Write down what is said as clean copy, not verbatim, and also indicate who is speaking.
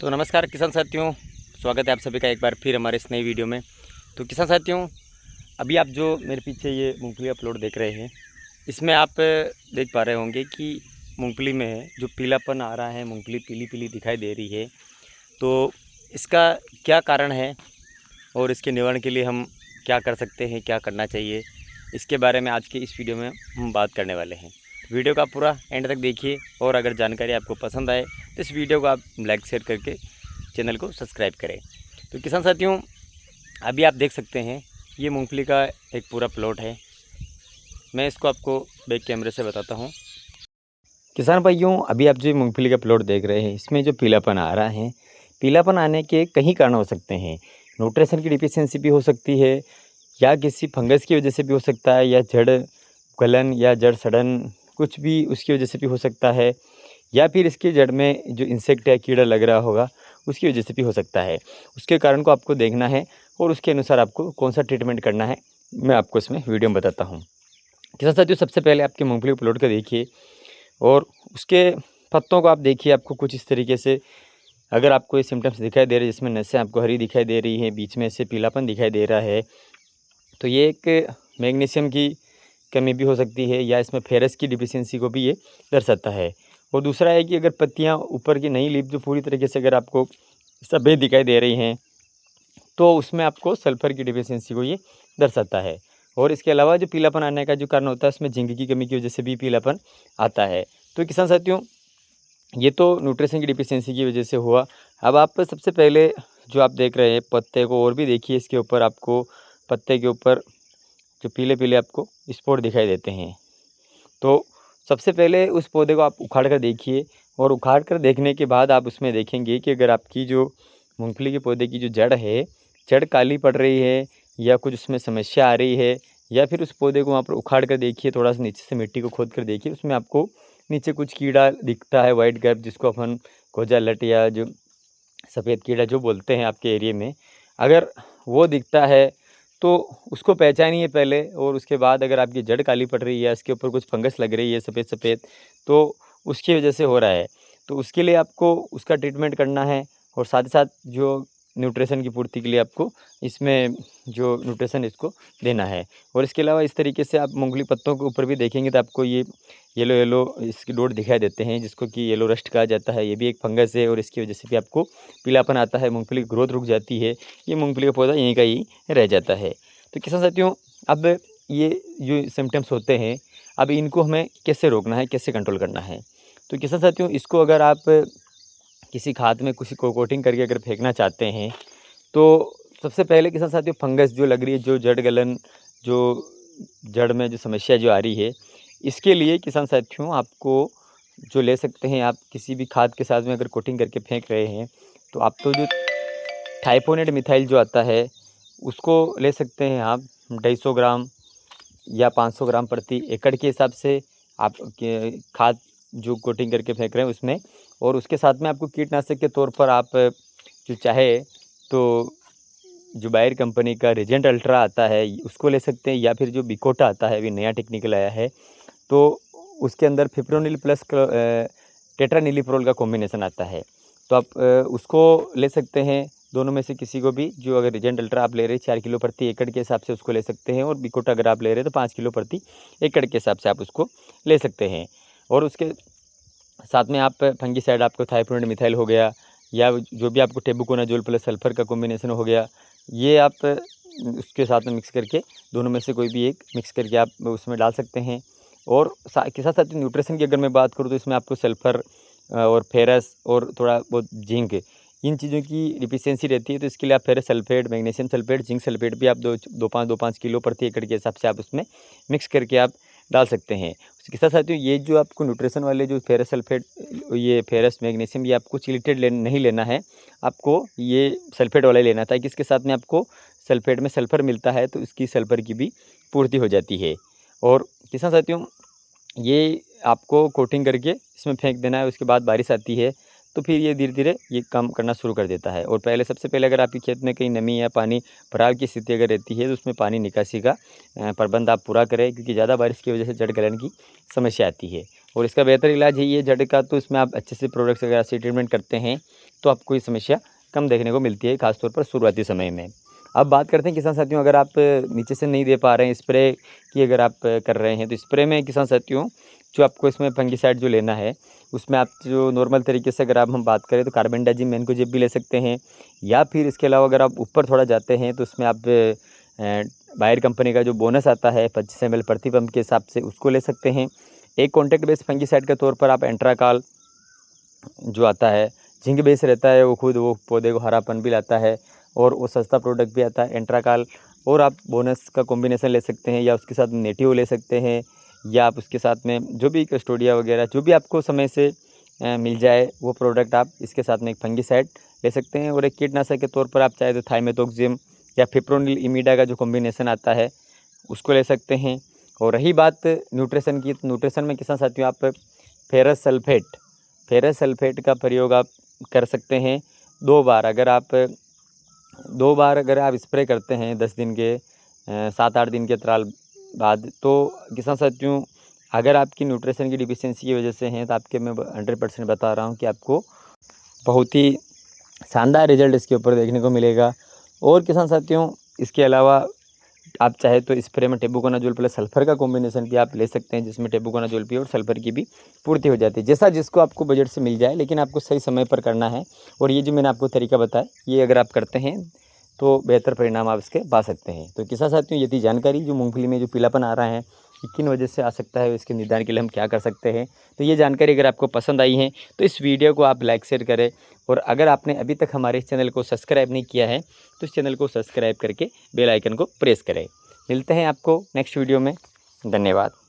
Speaker 1: तो नमस्कार किसान साथियों, स्वागत है आप सभी का एक बार फिर हमारे इस नई वीडियो में। तो किसान साथियों, अभी आप जो मेरे पीछे ये मूंगफली का प्लॉट देख रहे हैं, इसमें आप देख पा रहे होंगे कि मूंगफली में जो पीलापन आ रहा है, मूंगफली पीली पीली दिखाई दे रही है। तो इसका क्या कारण है और इसके निवारण के लिए हम क्या कर सकते हैं, क्या करना चाहिए, इसके बारे में आज की इस वीडियो में हम बात करने वाले हैं। वीडियो का पूरा एंड तक देखिए और अगर जानकारी आपको पसंद आए तो इस वीडियो को आप लाइक शेयर करके चैनल को सब्सक्राइब करें। तो किसान साथियों, अभी आप देख सकते हैं ये मूंगफली का एक पूरा प्लॉट है। मैं इसको आपको बैक कैमरे से बताता हूँ। किसान भाइयों, अभी आप जो मूंगफली का प्लॉट देख रहे हैं, इसमें जो पीलापन आ रहा है, पीलापन आने के कई कारण हो सकते हैं। न्यूट्रिशन की डिफिशियंसी भी हो सकती है, या किसी फंगस की वजह से भी हो सकता है, या जड़ गलन या जड़ सड़न कुछ भी उसकी वजह से भी हो सकता है, या फिर इसकी जड़ में जो इंसेक्ट या कीड़ा लग रहा होगा उसकी वजह से भी हो सकता है। उसके कारण को आपको देखना है और उसके अनुसार आपको कौन सा ट्रीटमेंट करना है, मैं आपको इसमें वीडियो में बताता हूँ। किसान साथियों, सबसे पहले आपके मूंगफली प्लॉट को देखिए और उसके पत्तों को आप देखिए। आपको कुछ इस तरीके से अगर आपको ये सिम्टम्स दिखाई दे रहे हैं, जिसमें नसें आपको हरी दिखाई दे रही हैं, बीच में से पीलापन दिखाई दे रहा है, तो ये एक मैग्नीशियम की कमी भी हो सकती है, या इसमें फेरस की डिफिशियंसी को भी ये दर्शाता है। और दूसरा है कि अगर पत्तियां ऊपर की नई लीफ जो पूरी तरीके से अगर आपको सफ़ेद दिखाई दे रही हैं, तो उसमें आपको सल्फ़र की डिफिशियंसी को ये दर्शाता है। और इसके अलावा जो पीलापन आने का जो कारण होता है, उसमें जिंक की कमी की वजह से भी पीलापन आता है। तो किसान साथियों, ये तो न्यूट्रिशन की डिफिशियंसी की वजह से हुआ। अब आप सबसे पहले जो आप देख रहे हैं पत्ते को और भी देखिए, इसके ऊपर आपको पत्ते के ऊपर जो पीले पीले आपको स्पॉट दिखाई देते हैं। तो सबसे पहले उस पौधे को आप उखाड़ कर देखिए, और उखाड़ कर देखने के बाद आप उसमें देखेंगे कि अगर आपकी जो मूंगफली के पौधे की जो जड़ है, जड़ काली पड़ रही है, या कुछ उसमें समस्या आ रही है, या फिर उस पौधे को वहाँ पर उखाड़ कर देखिए, थोड़ा सा नीचे से मिट्टी को खोद कर देखिए, उसमें आपको नीचे कुछ कीड़ा दिखता है, वाइट गर्भ, जिसको अपन खोजा लट या जो सफ़ेद कीड़ा जो बोलते हैं आपके एरिया में, अगर वो दिखता है तो उसको पहचानिए पहले। और उसके बाद अगर आपकी जड़ काली पड़ रही है, इसके ऊपर कुछ फंगस लग रही है सफ़ेद सफ़ेद, तो उसकी वजह से हो रहा है। तो उसके लिए आपको उसका ट्रीटमेंट करना है, और साथ ही साथ जो न्यूट्रिशन की पूर्ति के लिए आपको इसमें जो न्यूट्रिशन इसको देना है। और इसके अलावा इस तरीके से आप मूंगफली पत्तों के ऊपर भी देखेंगे तो आपको ये येलो येलो इसके डॉट दिखाई देते हैं, जिसको कि येलो रस्ट कहा जाता है। ये भी एक फंगस है और इसकी वजह से भी आपको पीलापन आता है, मूंगफली की ग्रोथ रुक जाती है, ये मूंगफली का पौधा यहीं का ही रह जाता है। तो किसान साथियों, अब ये जो सिम्टम्स होते हैं, अब इनको हमें कैसे रोकना है, कैसे कंट्रोल करना है। तो किसान साथियों, इसको अगर आप किसी खाद में किसी को कोटिंग करके अगर फेंकना चाहते हैं, तो सबसे पहले किसान साथियों, फंगस जो लग रही है, जो जड़ गलन, जो जड़ में जो समस्या जो आ रही है, इसके लिए किसान साथियों आपको जो ले सकते हैं, आप किसी भी खाद के साथ में अगर कोटिंग करके फेंक रहे हैं, तो आप तो जो थाइपोनेट मिथाइल जो आता है उसको ले सकते हैं आप 250 ग्राम या 500 ग्राम प्रति एकड़ के हिसाब से आप खाद जो कोटिंग करके फेंक रहे हैं उसमें। और उसके साथ में आपको कीटनाशक के तौर पर आप जो चाहे तो जो बायर कंपनी का रीजेंट अल्ट्रा आता है उसको ले सकते हैं, या फिर जो बिकोटा आता है, अभी नया टेक्निकल आया है, तो उसके अंदर फिप्रोनिल प्लस टेट्रानिलिप्रोल का कॉम्बिनेशन आता है, तो आप उसको ले सकते हैं। दोनों में से किसी को भी, जो अगर रीजेंट अल्ट्रा आप ले रहे हैं 4 किलो प्रति एकड़ के हिसाब से उसको ले सकते हैं, और बिकोटा अगर आप ले रहे हैं तो 5 किलो प्रति एकड़ के हिसाब से आप उसको ले सकते हैं। और उसके साथ में आप फंगीसाइड, आपको थाइप्रोनिड मिथाइल हो गया, या जो भी आपको टेबुकोनाजोल प्लस सल्फर का कॉम्बिनेशन हो गया, ये आप उसके साथ में मिक्स करके, दोनों में से कोई भी एक मिक्स करके आप उसमें डाल सकते हैं। और के साथ साथ न्यूट्रिशन की अगर मैं बात करूँ तो इसमें आपको सल्फ़र और फेरस और थोड़ा बहुत जिंक, इन चीज़ों की डिफिशियंसी रहती है, तो इसके लिए आप ferrous sulphate, magnesium sulphate, zinc sulphate भी आप 2-5 किलो प्रति एकड़ के हिसाब से आप उसमें मिक्स करके आप डाल सकते हैं। उसके साथ साथियों, ये जो आपको न्यूट्रिशन वाले जो फेरस सल्फेट, ये फेरस मैग्नीशियम, ये आपको चिलेटेड नहीं लेना है, आपको ये सल्फेट वाला ही लेना था, कि इसके साथ में आपको सल्फेट में सल्फ़र मिलता है, तो इसकी सल्फ़र की भी पूर्ति हो जाती है। और किसान साथियों, ये आपको कोटिंग करके इसमें फेंक देना है। उसके बाद बारिश आती है तो फिर ये धीरे धीरे ये काम करना शुरू कर देता है। और पहले सबसे पहले अगर आपके खेत में कहीं नमी या पानी भराव की स्थिति अगर रहती है, तो उसमें पानी निकासी का प्रबंध आप पूरा करें, क्योंकि ज़्यादा बारिश की वजह से जड़ गलन की समस्या आती है। और इसका बेहतर इलाज है ये जड़ का, तो इसमें आप अच्छे से प्रोडक्ट्स वगैरह से ट्रीटमेंट करते हैं तो आपको ये समस्या कम देखने को मिलती है, खासतौर पर शुरुआती समय में। अब बात करते हैं किसान साथियों, अगर आप नीचे से नहीं दे पा रहे हैं स्प्रे की, अगर आप कर रहे हैं तो स्प्रे में किसान साथियों जो आपको इसमें फंगिसाइड जो लेना है उसमें आप जो नॉर्मल तरीके से अगर आप हम बात करें तो कार्बेंडाजिम मैनकोजेब भी ले सकते हैं, या फिर इसके अलावा अगर आप ऊपर थोड़ा जाते हैं तो उसमें आप बायर कंपनी का जो बोनस आता है 25 ml प्रति पंप के हिसाब से उसको ले सकते हैं। एक कॉन्टैक्ट बेस फंगिसाइड के तौर पर आप एंट्राकाल जो आता है, जिंक बेस रहता है, वो पौधे को हरापन भी लाता है और वो सस्ता प्रोडक्ट भी आता है एंट्राकाल। और आप बोनस का कॉम्बिनेशन ले सकते हैं, या उसके साथ नेटिव ले सकते हैं, या आप उसके साथ में जो भी कस्टोडिया वगैरह जो भी आपको समय से मिल जाए वो प्रोडक्ट आप इसके साथ में एक फंगिसाइड ले सकते हैं। और एक कीटनाशक के तौर पर आप चाहे तो थाइमेथोक्सिम या फिप्रोनिल इमिडा का जो कॉम्बिनेशन आता है उसको ले सकते हैं। और रही बात न्यूट्रिशन की, तो न्यूट्रिशन में किसान साथियों आप फेरस सल्फेट का प्रयोग आप कर सकते हैं 2 बार। अगर आप 2 बार अगर आप स्प्रे करते हैं 10 दिन के 7-8 दिन के अंतराल बाद, तो किसान साथियों अगर आपकी न्यूट्रिशन की डिफिशियंसी की वजह से हैं तो आपके मैं 100% बता रहा हूँ कि आपको बहुत ही शानदार रिजल्ट इसके ऊपर देखने को मिलेगा। और किसान साथियों इसके अलावा आप चाहे तो स्प्रे में टेबुकोनाजोल प्लस सल्फर का कॉम्बिनेशन भी आप ले सकते हैं, जिसमें टेबुकोनाजोल भी और सल्फर की भी पूर्ति हो जाती है, जैसा जिसको आपको बजट से मिल जाए, लेकिन आपको सही समय पर करना है। और ये जो मैंने आपको तरीका बताया ये अगर आप करते हैं तो बेहतर परिणाम आप इसके पा सकते हैं। तो किसान साथियों ये थी जानकारी, जो मूंगफली में जो पीलापन आ रहा है किन वजह से आ सकता है, इसके निदान के लिए हम क्या कर सकते हैं। तो ये जानकारी अगर आपको पसंद आई है तो इस वीडियो को आप लाइक शेयर करें, और अगर आपने अभी तक हमारे इस चैनल को सब्सक्राइब नहीं किया है तो इस चैनल को सब्सक्राइब करके बेल आइकन को प्रेस करें। मिलते हैं आपको नेक्स्ट वीडियो में। धन्यवाद।